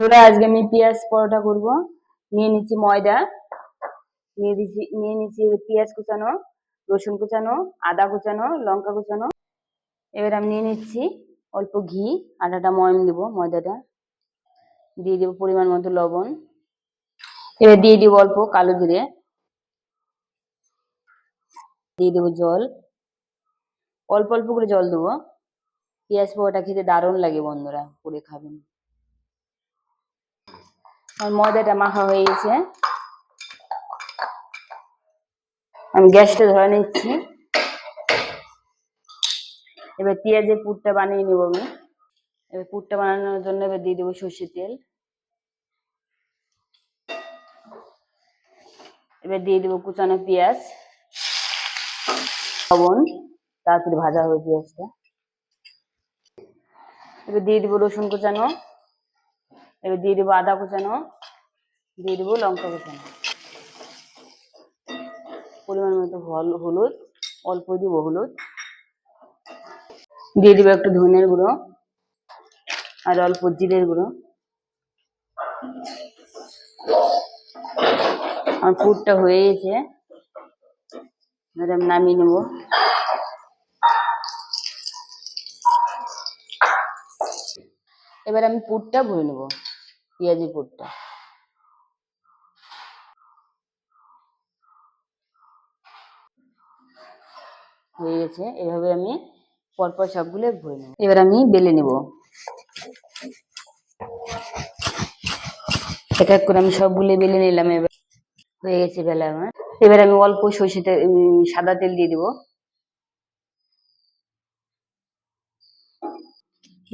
ধরো আজকে আমি পেঁয়াজ পরোটা করব। নিয়ে নিচ্ছি ময়দা, নিয়ে নিচ্ছি পেঁয়াজ কুচানো, রসুন কুচানো, আদা কুচানো, লঙ্কা কুচানো। এবার আমি নিয়ে নিচ্ছি অল্প ঘি, আটাটা ময়ম দেবো, ময়দাটা দিয়ে দেবো, পরিমাণ মতো লবণ। এবার দিয়ে দিব অল্প কালো জিরে, দিয়ে দেবো জল, অল্প অল্প করে জল দেবো। পেঁয়াজ পরোটা খেতে দারুণ লাগে, বন্ধুরা করে খাবেন। আর ময়দাটা মাখা হয়ে গেছে, আমি গ্যাসটা ধরে নিচ্ছি। এবার পেঁয়াজের পুরটা বানিয়ে নেবো আমি। এবার পুরটা বানানোর জন্য এবার দিয়ে দেবো সর্ষের তেল। এবার দিয়ে দেবো কুচানো পেঁয়াজ, লবণ, তাড়াতাড়ি ভাজা হবে পেঁয়াজটা। এবার দিয়ে দেবো রসুন কুচানো, এবার দিয়ে দেবো আদা কুচানো, দিয়ে দেবো লঙ্কা কুচানো, পরিমাণ মতো হলুদ, অল্প দিব হলুদ, দিয়ে দেবো একটু ধনের গুঁড়ো আর অল্প জিরের গুঁড়ো। আমার পুরটা হয়ে গেছে, এবার আমি নামিয়ে নেব। এবার আমি পুরটা ভরে নেব, পেঁয়াজের পুরটা। হয়ে গেছে, এভাবে আমি পরপর সবগুলো ভরে নেব। এবার আমি বেলে নেব, এক এক করে আমি সবগুলো বেলে নিলাম। এবার হয়ে গেছে বেলা আমার। এবার আমি অল্প সর্ষে তেল, সাদা তেল দিয়ে দিব।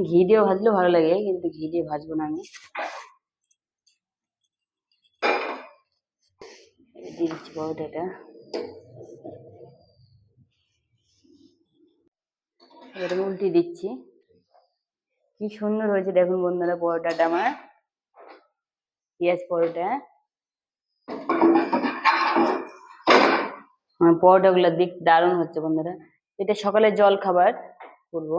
ঘি দিয়েও ভাজলেও ভালো লাগে, কিন্তু ঘি দিয়ে ভাজবো না আমি। দিয়ে দিচ্ছি পরোটাটা, এবার আমি উল্টে দিচ্ছি। কি সুন্দর হয়েছে দেখুন বন্ধুরা পরোটাটা আমার, পেঁয়াজ পরোটা। আমার পরোটাগুলো দেখতে দারুণ হচ্ছে বন্ধুরা। এটা সকালে জল খাবার করবো।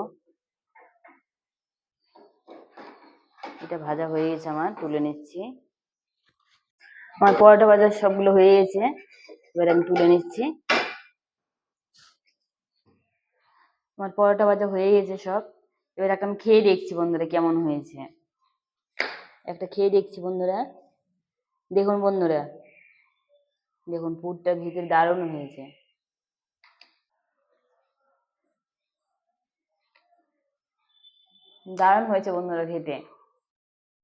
এটা ভাজা হয়ে গেছে আমার, তুলে নিচ্ছি। আমার পরোটা ভাজা সবগুলো হয়ে গেছে, এবার আমি তুলে নিচ্ছি। আমার পরোটা ভাজা হয়ে গেছে সব। এবার একটা আমি খেয়ে দেখছি বন্ধুরা কেমন হয়েছে। একটা খেয়ে দেখছি বন্ধুরা, দেখুন বন্ধুরা, দেখুন পুরটা ভিতরে দারুণ হয়েছে, দারুণ হয়েছে বন্ধুরা খেতে।